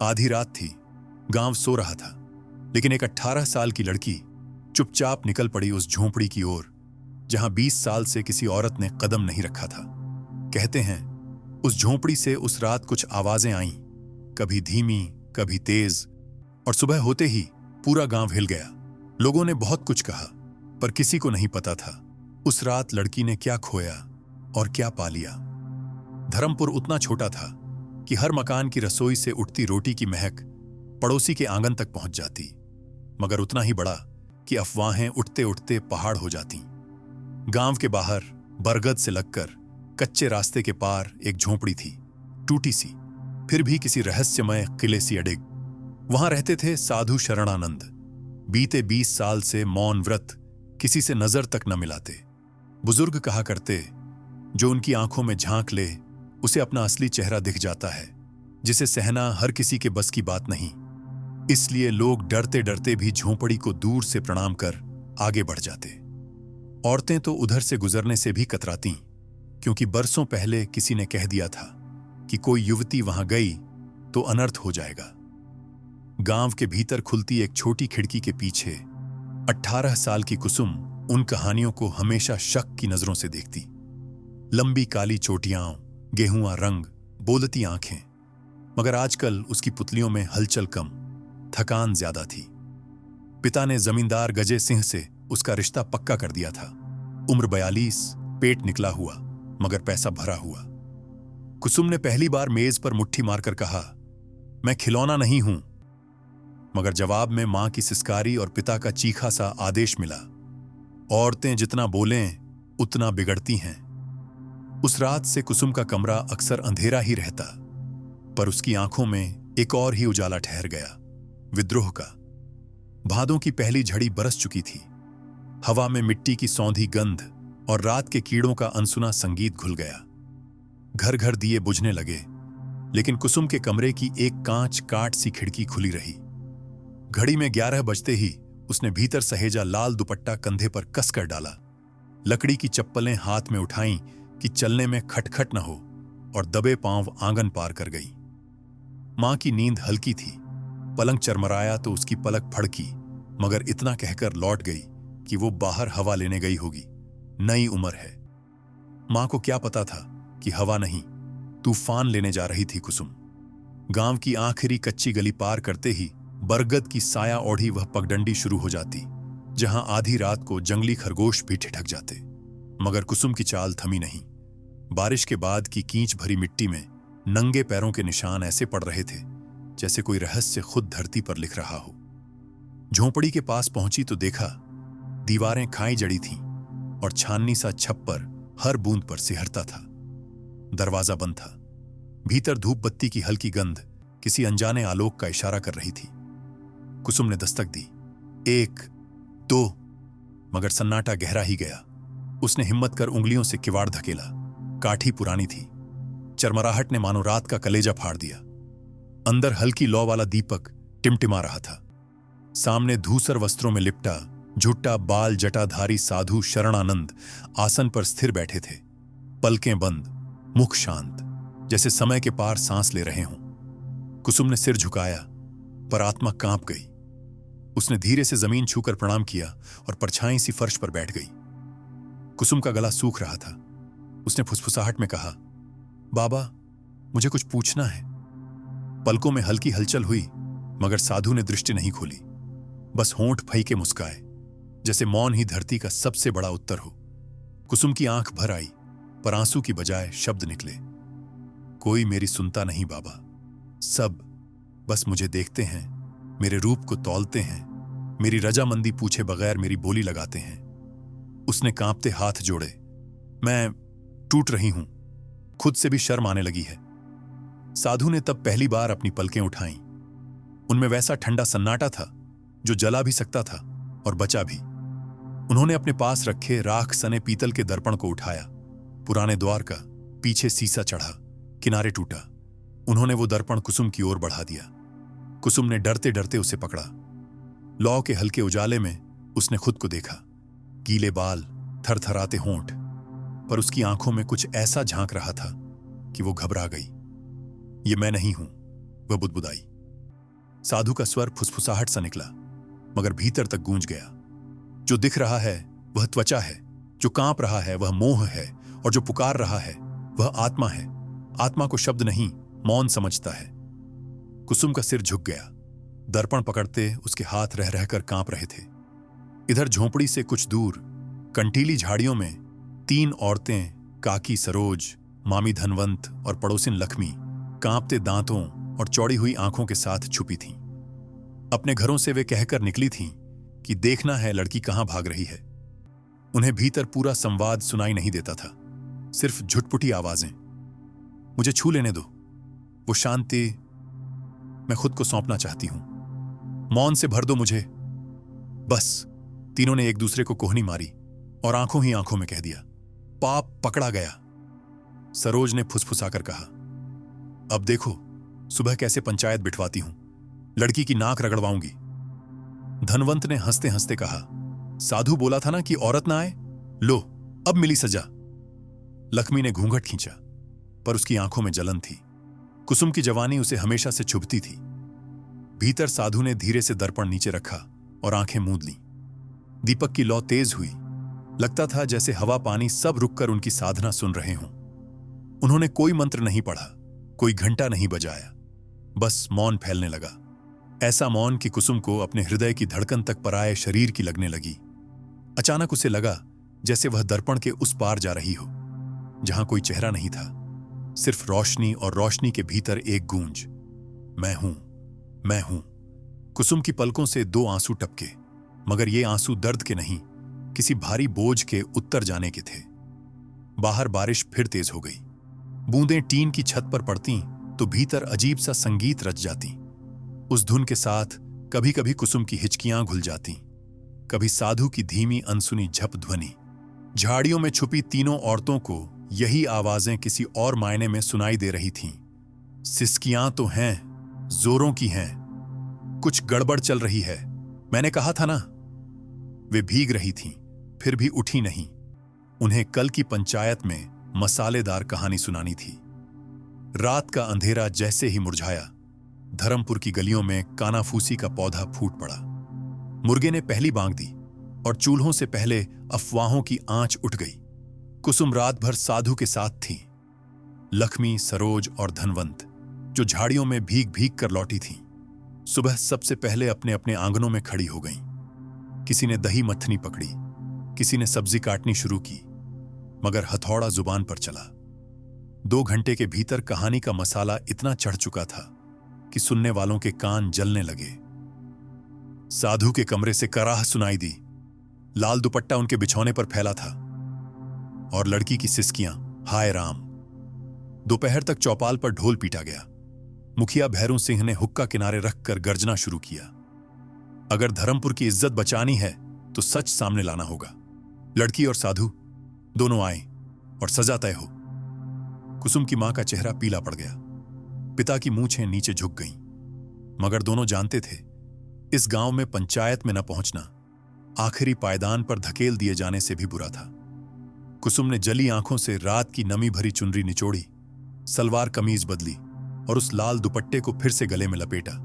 आधी रात थी। गांव सो रहा था, लेकिन एक 18 साल की लड़की चुपचाप निकल पड़ी उस झोंपड़ी की ओर जहां 20 साल से किसी औरत ने कदम नहीं रखा था। कहते हैं उस झोंपड़ी से उस रात कुछ आवाजें आईं, कभी धीमी, कभी तेज, और सुबह होते ही पूरा गांव हिल गया। लोगों ने बहुत कुछ कहा, पर किसी को नहीं पता था उस रात लड़की ने क्या खोया और क्या पा लिया। धर्मपुर उतना छोटा था कि हर मकान की रसोई से उठती रोटी की महक पड़ोसी के आंगन तक पहुंच जाती, मगर उतना ही बड़ा कि अफवाहें उठते उठते पहाड़ हो जाती। गांव के बाहर बरगद से लगकर कच्चे रास्ते के पार एक झोंपड़ी थी, टूटी सी, फिर भी किसी रहस्यमय किले सी अडिग। वहां रहते थे साधु शरणानंद। बीते 20 साल से मौन व्रत, किसी से नजर तक न मिलाते। बुजुर्ग कहा करते, जो उनकी आंखों में झांक ले उसे अपना असली चेहरा दिख जाता है, जिसे सहना हर किसी के बस की बात नहीं। इसलिए लोग डरते डरते भी झोंपड़ी को दूर से प्रणाम कर आगे बढ़ जाते। औरतें तो उधर से गुजरने से भी कतरातीं, क्योंकि बरसों पहले किसी ने कह दिया था कि कोई युवती वहां गई तो अनर्थ हो जाएगा। गांव के भीतर खुलती एक छोटी खिड़की के पीछे 18 साल की कुसुम उन कहानियों को हमेशा शक की नजरों से देखती। लंबी काली चोटियां, गेहुआ रंग, बोलती आंखें, मगर आजकल उसकी पुतलियों में हलचल कम, थकान ज्यादा थी। पिता ने जमींदार गजे सिंह से उसका रिश्ता पक्का कर दिया था। उम्र 42, पेट निकला हुआ, मगर पैसा भरा हुआ। कुसुम ने पहली बार मेज पर मुट्ठी मारकर कहा, मैं खिलौना नहीं हूं, मगर जवाब में मां की सिसकारी और पिता का चीखा सा आदेश मिला, औरतें जितना बोलें उतना बिगड़ती हैं। उस रात से कुसुम का कमरा अक्सर अंधेरा ही रहता, पर उसकी आंखों में एक और ही उजाला ठहर गया, विद्रोह का। भादों की पहली झड़ी बरस चुकी थी। हवा में मिट्टी की सौंधी गंध और रात के कीड़ों का अनसुना संगीत घुल गया। घर घर दिए बुझने लगे, लेकिन कुसुम के कमरे की एक कांच काट सी खिड़की खुली रही। घड़ी में 11 बजते ही उसने भीतर सहेजा लाल दुपट्टा कंधे पर कसकर डाला, लकड़ी की चप्पलें हाथ में उठाईं कि चलने में खटखट न हो, और दबे पांव आंगन पार कर गई। मां की नींद हल्की थी। पलंग चरमराया तो उसकी पलक फड़की, मगर इतना कहकर लौट गई कि वो बाहर हवा लेने गई होगी। नई उम्र है। मां को क्या पता था कि हवा नहीं, तूफान लेने जा रही थी कुसुम। गांव की आखिरी कच्ची गली पार करते ही बरगद की साया ओढ़ी वह पगडंडी शुरू हो जाती, जहां आधी रात को जंगली खरगोश भी ठिठक जाते। मगर कुसुम की चाल थमी नहीं। बारिश के बाद की कींच भरी मिट्टी में नंगे पैरों के निशान ऐसे पड़ रहे थे जैसे कोई रहस्य खुद धरती पर लिख रहा हो। झोंपड़ी के पास पहुंची तो देखा दीवारें खाई जड़ी थीं और छाननी सा छप्पर हर बूंद पर सिहरता था। दरवाजा बंद था। भीतर धूप बत्ती की हल्की गंध किसी अनजाने आलोक का इशारा कर रही थी। कुसुम ने दस्तक दी, 1, 2, मगर सन्नाटा गहरा ही गया। उसने हिम्मत कर उंगलियों से किवाड़ धकेला। काठी पुरानी थी। चरमराहट ने मानो रात का कलेजा फाड़ दिया। अंदर हल्की लौ वाला दीपक टिमटिमा रहा था। सामने धूसर वस्त्रों में लिपटा झुट्टा बाल जटाधारी साधु शरणानंद आसन पर स्थिर बैठे थे, पलकें बंद, मुख शांत, जैसे समय के पार सांस ले रहे हों। कुसुम ने सिर झुकाया, पर आत्मा कांप गई। उसने धीरे से जमीन छूकर प्रणाम किया और परछाई सी फर्श पर बैठ गई। कुसुम का गला सूख रहा था। उसने फुसफुसाहट में कहा, बाबा, मुझे कुछ पूछना है। पलकों में हल्की हलचल हुई, मगर साधु ने दृष्टि नहीं खोली। बस होंठ फई के मुस्काए, जैसे मौन ही धरती का सबसे बड़ा उत्तर हो। कुसुम की आंख भर आई, पर आंसू की बजाय शब्द निकले। कोई मेरी सुनता नहीं बाबा। सब बस मुझे देखते हैं, मेरे रूप को तौलते हैं, मेरी रजामंदी पूछे बगैर मेरी बोली लगाते हैं। उसने कांपते हाथ जोड़े। मैं टूट रही हूं। खुद से भी शर्म आने लगी है। साधु ने तब पहली बार अपनी पलकें उठाईं। उनमें वैसा ठंडा सन्नाटा था जो जला भी सकता था और बचा भी। उन्होंने अपने पास रखे राख सने पीतल के दर्पण को उठाया। पुराने द्वार का पीछे सीसा चढ़ा, किनारे टूटा। उन्होंने वो दर्पण कुसुम की ओर बढ़ा दिया। कुसुम ने डरते डरते उसे पकड़ा। लौ के हल्के उजाले में उसने खुद को देखा। गीले बाल, थरथराते होंठ, पर उसकी आंखों में कुछ ऐसा झांक रहा था कि वो घबरा गई। ये मैं नहीं हूं, वह बुदबुदाई। साधु का स्वर फुसफुसाहट सा निकला, मगर भीतर तक गूंज गया। जो दिख रहा है वह त्वचा है, जो कांप रहा है वह मोह है, और जो पुकार रहा है वह आत्मा है। आत्मा को शब्द नहीं, मौन समझता है। कुसुम का सिर झुक गया। दर्पण पकड़ते उसके हाथ रह रहकर कांप रहे थे। इधर झोंपड़ी से कुछ दूर कंटीली झाड़ियों में 3 औरतें, काकी सरोज, मामी धनवंत और पड़ोसिन लक्ष्मी, कांपते दांतों और चौड़ी हुई आंखों के साथ छुपी थीं। अपने घरों से वे कहकर निकली थीं कि देखना है लड़की कहां भाग रही है। उन्हें भीतर पूरा संवाद सुनाई नहीं देता था, सिर्फ झुटपुटी आवाजें। मुझे छू लेने दो, वो शांति मैं खुद को सौंपना चाहती हूं। मौन से भर दो मुझे, बस। तीनों ने एक दूसरे को कोहनी मारी और आंखों ही आंखों में कह दिया, पाप पकड़ा गया। सरोज ने फुसफुसाकर कहा, अब देखो सुबह कैसे पंचायत बिठवाती हूं, लड़की की नाक रगड़वाऊंगी। धनवंत ने हंसते हंसते कहा, साधु बोला था ना कि औरत ना आए, लो अब मिली सजा। लक्ष्मी ने घूंघट खींचा, पर उसकी आंखों में जलन थी। कुसुम की जवानी उसे हमेशा से चुभती थी। भीतर साधु ने धीरे से दर्पण नीचे रखा और आंखें मूंद लीं। दीपक की लौ तेज हुई। लगता था जैसे हवा पानी सब रुककर उनकी साधना सुन रहे हों। उन्होंने कोई मंत्र नहीं पढ़ा, कोई घंटा नहीं बजाया, बस मौन फैलने लगा। ऐसा मौन कि कुसुम को अपने हृदय की धड़कन तक पराये शरीर की लगने लगी। अचानक उसे लगा जैसे वह दर्पण के उस पार जा रही हो, जहां कोई चेहरा नहीं था, सिर्फ रोशनी, और रोशनी के भीतर एक गूंज, मैं हूं, मैं हूं। कुसुम की पलकों से 2 आंसू टपके, मगर ये आंसू दर्द के नहीं, किसी भारी बोझ के उत्तर जाने के थे। बाहर बारिश फिर तेज हो गई। बूंदें टीन की छत पर पड़ती तो भीतर अजीब सा संगीत रच जाती। उस धुन के साथ कभी कभी कुसुम की हिचकियां घुल जाती, कभी साधु की धीमी अनसुनी झप ध्वनि। झाड़ियों में छुपी तीनों औरतों को यही आवाजें किसी और मायने में सुनाई दे रही थीं। सिसकियां तो हैं, जोरों की हैं, कुछ गड़बड़ चल रही है, मैंने कहा था ना। वे भीग रही थीं, फिर भी उठी नहीं। उन्हें कल की पंचायत में मसालेदार कहानी सुनानी थी। रात का अंधेरा जैसे ही मुरझाया, धर्मपुर की गलियों में कानाफूसी का पौधा फूट पड़ा। मुर्गे ने पहली बांग दी और चूल्हों से पहले अफवाहों की आंच उठ गई। कुसुम रात भर साधु के साथ थी। लक्ष्मी, सरोज और धनवंत, जो झाड़ियों में भीग भीग कर लौटी थीं, सुबह सबसे पहले अपने अपने आंगनों में खड़ी हो गईं। किसी ने दही मथनी पकड़ी, किसी ने सब्जी काटनी शुरू की, मगर हथौड़ा जुबान पर चला। 2 घंटे के भीतर कहानी का मसाला इतना चढ़ चुका था कि सुनने वालों के कान जलने लगे। साधु के कमरे से कराह सुनाई दी। लाल दुपट्टा उनके बिछौने पर फैला था और लड़की की सिसकियां, हाय राम। दोपहर तक चौपाल पर ढोल पीटा गया। मुखिया भैरू सिंह ने हुक्का किनारे रखकर गर्जना शुरू किया। अगर धर्मपुर की इज्जत बचानी है तो सच सामने लाना होगा। लड़की और साधु दोनों आए और सजा तय हो। कुसुम की मां का चेहरा पीला पड़ गया। पिता की मूंछें नीचे झुक गईं, मगर दोनों जानते थे इस गांव में पंचायत में न पहुंचना आखिरी पायदान पर धकेल दिए जाने से भी बुरा था। कुसुम ने जली आंखों से रात की नमी भरी चुनरी निचोड़ी, सलवार कमीज बदली और उस लाल दुपट्टे को फिर से गले में लपेटा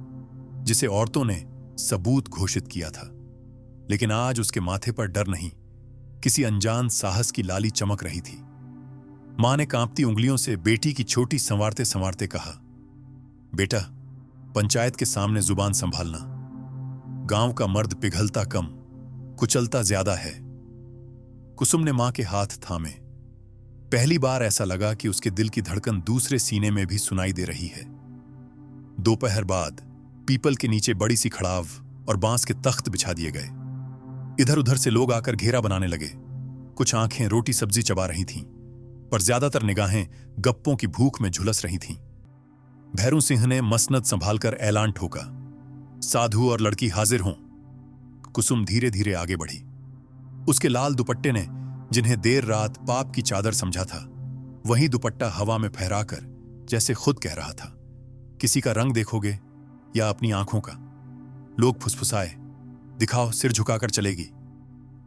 जिसे औरतों ने सबूत घोषित किया था। लेकिन आज उसके माथे पर डर नहीं, किसी अनजान साहस की लाली चमक रही थी। मां ने कांपती उंगलियों से बेटी की छोटी संवारते संवारते कहा, बेटा, पंचायत के सामने जुबान संभालना। गांव का मर्द पिघलता कम, कुचलता ज्यादा है। कुसुम ने मां के हाथ थामे। पहली बार ऐसा लगा कि उसके दिल की धड़कन दूसरे सीने में भी सुनाई दे रही है। दोपहर बाद पीपल के नीचे बड़ी सी खड़ाव और बांस के तख्त बिछा दिए गए। इधर उधर से लोग आकर घेरा बनाने लगे। कुछ आंखें रोटी सब्जी चबा रही थीं, पर ज्यादातर निगाहें गप्पों की भूख में झुलस रही थीं। भैरू सिंह ने मसनद संभालकर ऐलान ठोका, साधु और लड़की हाजिर हों। कुसुम धीरे धीरे आगे बढ़ी। उसके लाल दुपट्टे ने जिन्हें देर रात पाप की चादर समझा था, वही दुपट्टा हवा में फहराकर जैसे खुद कह रहा था, किसी का रंग देखोगे या अपनी आंखों का। लोग फुसफुसाए, दिखाओ, सिर झुकाकर चलेगी।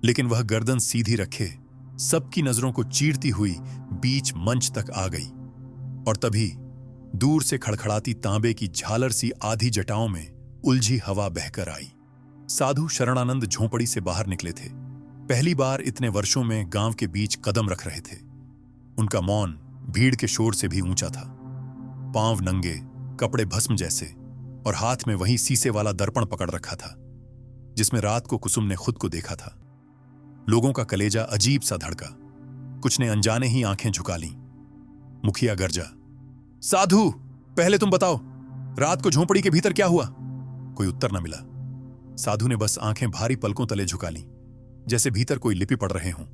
लेकिन वह गर्दन सीधी रखे सबकी नजरों को चीरती हुई बीच मंच तक आ गई। और तभी दूर से खड़खड़ाती तांबे की झालर सी आधी जटाओं में उलझी हवा बहकर आई। साधु शरणानंद झोंपड़ी से बाहर निकले थे। पहली बार इतने वर्षों में गांव के बीच कदम रख रहे थे। उनका मौन भीड़ के शोर से भी ऊंचा था। पांव नंगे, कपड़े भस्म जैसे, और हाथ में वही शीशे वाला दर्पण पकड़ रखा था जिसमें रात को कुसुम ने खुद को देखा था। लोगों का कलेजा अजीब सा धड़का। कुछ ने अनजाने ही आंखें झुका लीं। मुखिया गरजा, साधु, पहले तुम बताओ, रात को झोंपड़ी के भीतर क्या हुआ? कोई उत्तर न मिला। साधु ने बस आंखें भारी पलकों तले झुका लीं, जैसे भीतर कोई लिपि पढ़ रहे हों।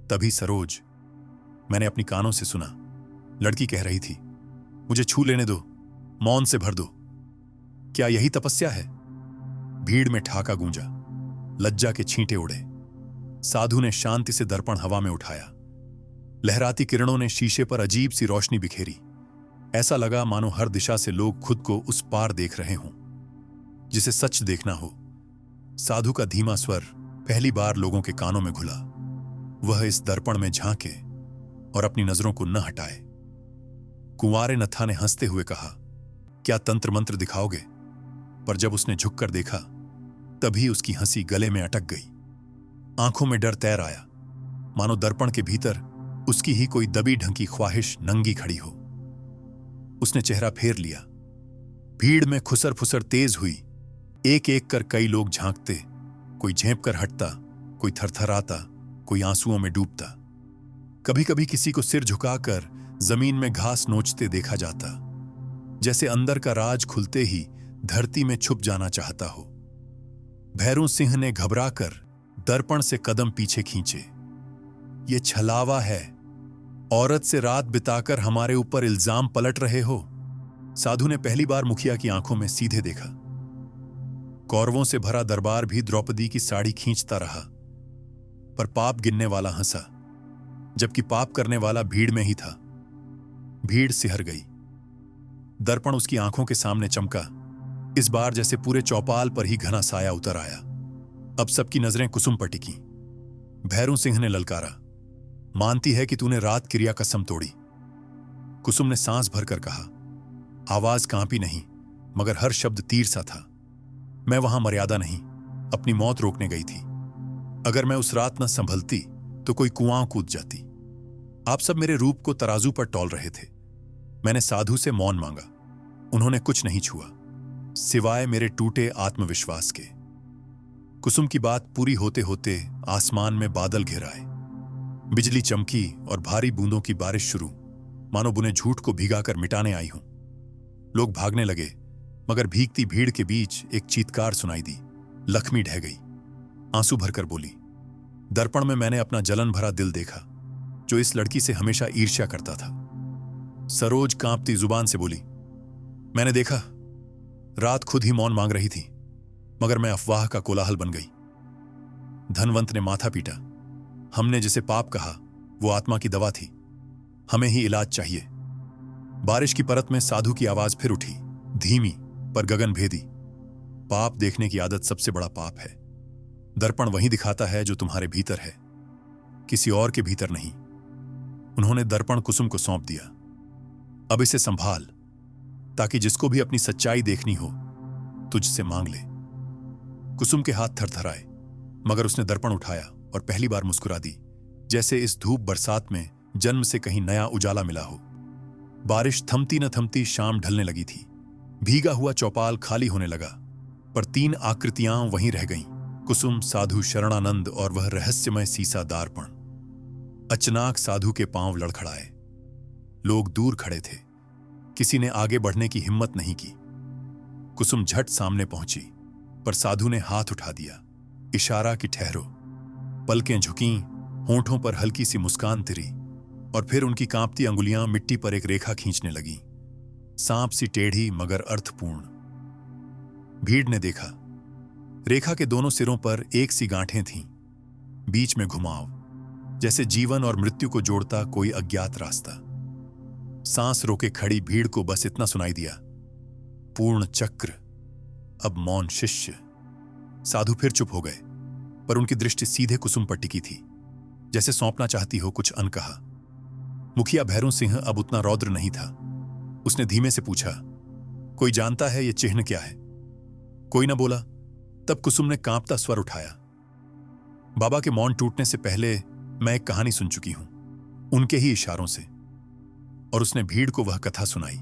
तभी सरोज, मैंने अपनी कानों से सुना, लड़की कह रही थी, मुझे छू लेने दो, मौन से भर दो। क्या यही तपस्या है? भीड़ में ठहाका गूंजा, लज्जा के छींटे उड़े। साधु ने शांति से दर्पण हवा में उठाया। लहराती किरणों ने शीशे पर अजीब सी रोशनी बिखेरी। ऐसा लगा मानो हर दिशा से लोग खुद को उस पार देख रहे हों जिसे सच देखना हो। साधु का धीमा स्वर पहली बार लोगों के कानों में घुला। वह इस दर्पण में झांके और अपनी नजरों को न हटाए। कुंवारे नत्था ने हंसते हुए कहा, क्या तंत्र मंत्र दिखाओगे? पर जब उसने झुककर देखा, तभी उसकी हंसी गले में अटक गई। आंखों में डर तैर आया, मानो दर्पण के भीतर उसकी ही कोई दबी ढंकी ख्वाहिश नंगी खड़ी हो। उसने चेहरा फेर लिया। भीड़ में खुसर फुसर तेज हुई। एक एक कर कई लोग झांकते, कोई झेंप कर हटता, कोई थरथराता, कोई आंसुओं में डूबता। कभी कभी किसी को सिर झुकाकर जमीन में घास नोचते देखा जाता, जैसे अंदर का राज खुलते ही धरती में छुप जाना चाहता हो। भैरू सिंह ने घबराकर दर्पण से कदम पीछे खींचे। ये छलावा है, औरत से रात बिताकर हमारे ऊपर इल्जाम पलट रहे हो। साधु ने पहली बार मुखिया की आंखों में सीधे देखा। कौरवों से भरा दरबार भी द्रौपदी की साड़ी खींचता रहा, पर पाप गिनने वाला हंसा, जबकि पाप करने वाला भीड़ में ही था। भीड़ सिहर गई। दर्पण उसकी आंखों के सामने चमका। इस बार जैसे पूरे चौपाल पर ही घना साया उतर आया। अब सबकी नजरें कुसुम पर टिकी। भैरू सिंह ने ललकारा, मानती है कि तूने रात क्रिया कसम तोड़ी? कुसुम ने सांस भरकर कहा, आवाज कांपी नहीं, मगर हर शब्द तीर सा था। मैं वहां मर्यादा नहीं, अपनी मौत रोकने गई थी। अगर मैं उस रात न संभलती तो कोई कुआं कूद जाती। आप सब मेरे रूप को तराजू पर तौल रहे थे। मैंने साधु से मौन मांगा। उन्होंने कुछ नहीं छुआ, सिवाय मेरे टूटे आत्मविश्वास के। कुसुम की बात पूरी होते होते आसमान में बादल घिर आए। बिजली चमकी और भारी बूंदों की बारिश शुरू, मानो बुने झूठ को भिगाकर मिटाने आई हूं। लोग भागने लगे, मगर भीगती भीड़ के बीच एक चीत्कार सुनाई दी। लक्ष्मी ढह गई, आंसू भरकर बोली, दर्पण में मैंने अपना जलन भरा दिल देखा, जो इस लड़की से हमेशा ईर्ष्या करता था। सरोज कांपती जुबान से बोली, मैंने देखा, रात खुद ही मौन मांग रही थी, मगर मैं अफवाह का कोलाहल बन गई। धनवंत ने माथा पीटा, हमने जिसे पाप कहा वो आत्मा की दवा थी, हमें ही इलाज चाहिए। बारिश की परत में साधु की आवाज फिर उठी, धीमी पर गगनभेदी। पाप देखने की आदत सबसे बड़ा पाप है। दर्पण वही दिखाता है जो तुम्हारे भीतर है, किसी और के भीतर नहीं। उन्होंने दर्पण कुसुम को सौंप दिया। अब इसे संभाल, ताकि जिसको भी अपनी सच्चाई देखनी हो तुझसे मांग ले। कुसुम के हाथ थरथराए, मगर उसने दर्पण उठाया और पहली बार मुस्कुरा दी, जैसे इस धूप बरसात में जन्म से कहीं नया उजाला मिला हो। बारिश थमती न थमती शाम ढलने लगी थी। भीगा हुआ चौपाल खाली होने लगा, पर तीन आकृतियां वहीं रह गईं, कुसुम, साधु शरणानंद और वह रहस्यमय सीसा दर्पण। अचानक साधु के पांव लड़खड़ाए। लोग दूर खड़े थे, किसी ने आगे बढ़ने की हिम्मत नहीं की। कुसुम झट सामने पहुंची, पर साधु ने हाथ उठा दिया, इशारा कि ठहरो। पलकें झुकीं, होंठों पर हल्की सी मुस्कान तिरी, और फिर उनकी कांपती अंगुलियां मिट्टी पर एक रेखा खींचने लगीं, सांप सी टेढ़ी मगर अर्थपूर्ण। भीड़ ने देखा, रेखा के दोनों सिरों पर एक सी गांठें थीं, बीच में घुमाव, जैसे जीवन और मृत्यु को जोड़ता कोई अज्ञात रास्ता। सांस रोके खड़ी भीड़ को बस इतना सुनाई दिया, पूर्ण चक्र, अब मौन शिष्य। साधु फिर चुप हो गए, पर उनकी दृष्टि सीधे कुसुम पर टिकी थी, जैसे सौंपना चाहती हो कुछ अनकहा। मुखिया भैरू सिंह अब उतना रौद्र नहीं था। उसने धीमे से पूछा, कोई जानता है ये चिन्ह क्या है? कोई ना बोला। तब कुसुम ने कांपता स्वर उठाया। बाबा के मौन टूटने से पहले मैं एक कहानी सुन चुकी हूं, उनके ही इशारों से। और उसने भीड़ को वह कथा सुनाई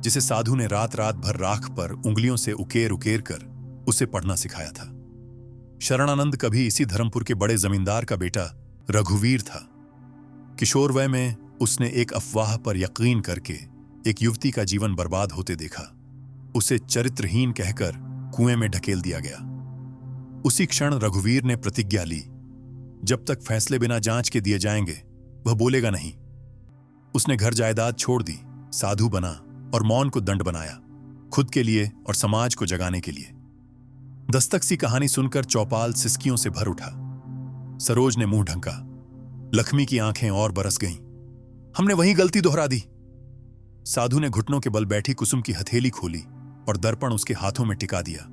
जिसे साधु ने रात रात भर राख पर उंगलियों से उकेर उकेर कर उसे पढ़ना सिखाया था। शरणानंद कभी इसी धर्मपुर के बड़े जमींदार का बेटा रघुवीर था। किशोर वय में उसने एक अफवाह पर यकीन करके एक युवती का जीवन बर्बाद होते देखा। उसे चरित्रहीन कहकर कुएं में ढकेल दिया गया। उसी क्षण रघुवीर ने प्रतिज्ञा ली, जब तक फैसले बिना जांच के दिए जाएंगे वह बोलेगा नहीं। उसने घर जायदाद छोड़ दी, साधु बना और मौन को दंड बनाया, खुद के लिए और समाज को जगाने के लिए। दस्तक सी कहानी सुनकर चौपाल सिसकियों से भर उठा। सरोज ने मुंह ढंका। लक्ष्मी की आंखें और बरस गईं। हमने वही गलती दोहरा दी। साधु ने घुटनों के बल बैठी कुसुम की हथेली खोली और दर्पण उसके हाथों में टिका दिया।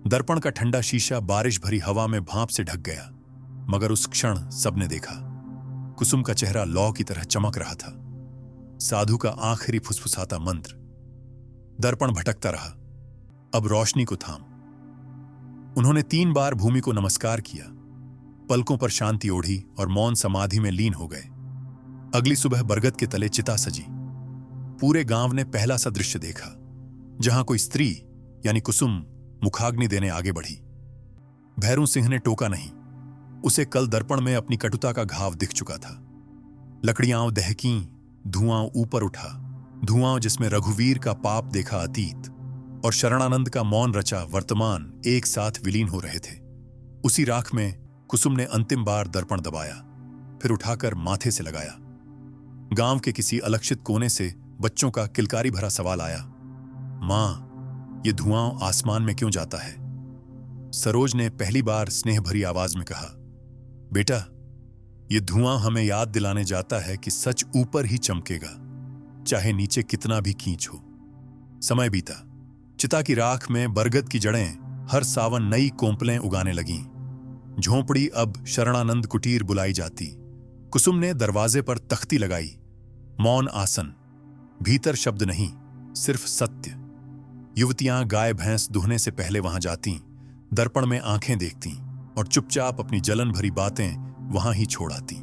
दर्पण का ठंडा शीशा बारिश भरी हवा में भाप से ढक गया, मगर उस क्षण सबने देखा, कुसुम का चेहरा लौ की तरह चमक रहा था। साधु का आखिरी फुसफुसाता मंत्र। दर्पण भटकता रहा, अब रोशनी को थाम। उन्होंने 3 बार भूमि को नमस्कार किया, पलकों पर शांति ओढ़ी और मौन समाधि में लीन हो गए। अगली सुबह बरगद के तले चिता सजी। पूरे गांव ने पहला सा दृश्य देखा, जहां कोई स्त्री यानी कुसुम मुखाग्नि देने आगे बढ़ी। भैरू सिंह ने टोका नहीं, उसे कल दर्पण में अपनी कटुता का घाव दिख चुका था। लकड़ियां दहकीं, धुआं ऊपर उठा, धुआं जिसमें रघुवीर का पाप देखा अतीत और शरणानंद का मौन रचा वर्तमान एक साथ विलीन हो रहे थे। उसी राख में कुसुम ने अंतिम बार दर्पण दबाया, फिर उठाकर माथे से लगाया। गांव के किसी अलक्षित कोने से बच्चों का किलकारी भरा सवाल आया, मां, ये धुआं आसमान में क्यों जाता है? सरोज ने पहली बार स्नेह भरी आवाज में कहा, बेटा, ये धुआं हमें याद दिलाने जाता है कि सच ऊपर ही चमकेगा, चाहे नीचे कितना भी खींच हो। समय बीता। चिता की राख में बरगद की जड़ें हर सावन नई कोंपलें उगाने लगीं। झोंपड़ी अब शरणानंद कुटीर बुलाई जाती। कुसुम ने दरवाजे पर तख्ती लगाई, मौन आसन, भीतर शब्द नहीं, सिर्फ सत्य। युवतियां गाय भैंस दुहने से पहले वहां जाती, दर्पण में आंखें देखती और चुपचाप अपनी जलन भरी बातें वहां ही छोड़ आती।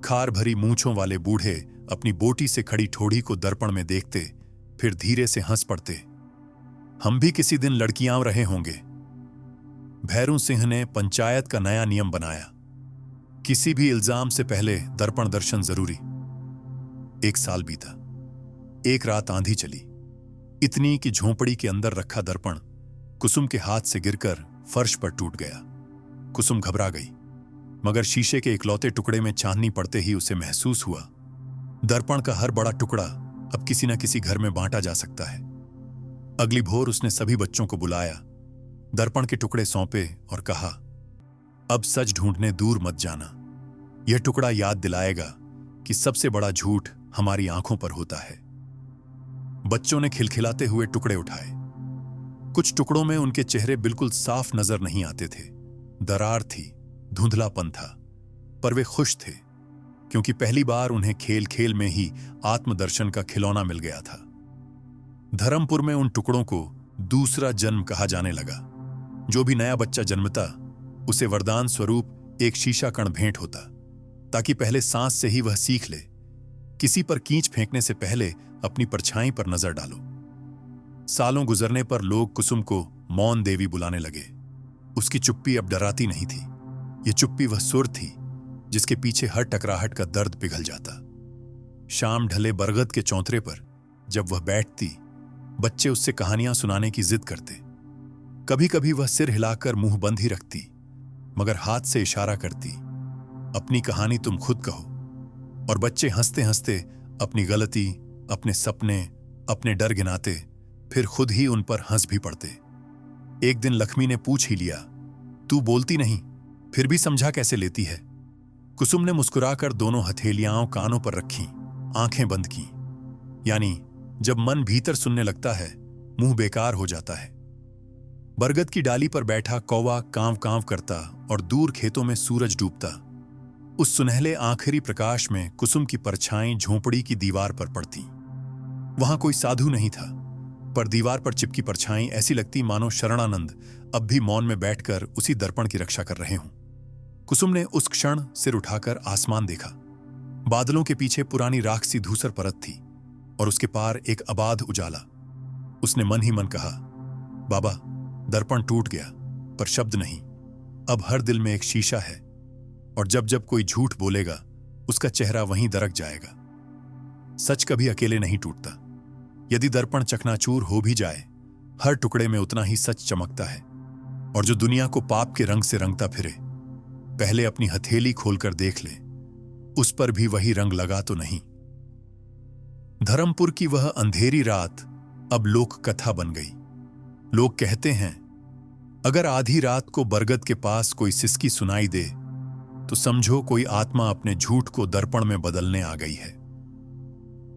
खार भरी मूंछों वाले बूढ़े अपनी बोटी से खड़ी ठोड़ी को दर्पण में देखते, फिर धीरे से हंस पड़ते। हम भी किसी दिन लड़कियां रहे होंगे। भैरू सिंह ने पंचायत का नया नियम बनाया, किसी भी इल्जाम से पहले दर्पण दर्शन जरूरी। 1 साल बीता। एक रात आंधी चली, इतनी कि झोंपड़ी के अंदर रखा दर्पण कुसुम के हाथ से गिरकर फर्श पर टूट गया। कुसुम घबरा गई, मगर शीशे के इकलौते टुकड़े में चांदनी पड़ते ही उसे महसूस हुआ, दर्पण का हर बड़ा टुकड़ा अब किसी न किसी घर में बांटा जा सकता है। अगली भोर उसने सभी बच्चों को बुलाया, दर्पण के टुकड़े सौंपे और कहा, अब सच ढूंढने दूर मत जाना। यह टुकड़ा याद दिलाएगा कि सबसे बड़ा झूठ हमारी आंखों पर होता है। बच्चों ने खिलखिलाते हुए टुकड़े उठाए। कुछ टुकड़ों में उनके चेहरे बिल्कुल साफ नजर नहीं आते थे, दरार थी, धुंधलापन था, पर वे खुश थे क्योंकि पहली बार उन्हें खेल खेल में ही आत्मदर्शन का खिलौना मिल गया था। धर्मपुर में उन टुकड़ों को दूसरा जन्म कहा जाने लगा। जो भी नया बच्चा जन्मता उसे वरदान स्वरूप एक शीशा कण भेंट होता, ताकि पहले सांस से ही वह सीख ले, किसी पर कींच फेंकने से पहले अपनी परछाई पर नजर डालो। सालों गुजरने पर लोग कुसुम को मौन देवी बुलाने लगे। उसकी चुप्पी अब डराती नहीं थी। ये चुप्पी वह सुर थी जिसके पीछे हर टकराहट का दर्द पिघल जाता। शाम ढले बरगद के चौतरे पर जब वह बैठती, बच्चे उससे कहानियां सुनाने की जिद करते। कभी कभी वह सिर हिलाकर मुंह बंद ही रखती, मगर हाथ से इशारा करती, अपनी कहानी तुम खुद कहो। और बच्चे हंसते हंसते अपनी गलती, अपने सपने, अपने डर गिनाते, फिर खुद ही उन पर हंस भी पड़ते। एक दिन लक्ष्मी ने पूछ ही लिया, तू बोलती नहीं, फिर भी समझा कैसे लेती है? कुसुम ने मुस्कुराकर दोनों हथेलियां कानों पर रखीं, आंखें बंद की। यानी जब मन भीतर सुनने लगता है, मुंह बेकार हो जाता है। बरगद की डाली पर बैठा कौवा कांव कांव करता और दूर खेतों में सूरज डूबता। उस सुनहले आखिरी प्रकाश में कुसुम की परछाई झोंपड़ी की दीवार पर पड़ती। वहां कोई साधु नहीं था, पर दीवार पर चिपकी परछाई ऐसी लगती मानो शरणानंद अब भी मौन में बैठकर उसी दर्पण की रक्षा कर रहे हों। कुसुम ने उस क्षण सिर उठाकर आसमान देखा। बादलों के पीछे पुरानी राख सी धूसर परत थी और उसके पार एक अबाध उजाला। उसने मन ही मन कहा, बाबा, दर्पण टूट गया पर शब्द नहीं। अब हर दिल में एक शीशा है और जब जब कोई झूठ बोलेगा उसका चेहरा वहीं दरक जाएगा। सच कभी अकेले नहीं टूटता। यदि दर्पण चकनाचूर हो भी जाए, हर टुकड़े में उतना ही सच चमकता है। और जो दुनिया को पाप के रंग से रंगता फिरे, पहले अपनी हथेली खोलकर देख ले, उस पर भी वही रंग लगा तो नहीं। धर्मपुर की वह अंधेरी रात अब लोक कथा बन गई। लोग कहते हैं, अगर आधी रात को बरगद के पास कोई सिसकी सुनाई दे तो समझो कोई आत्मा अपने झूठ को दर्पण में बदलने आ गई है।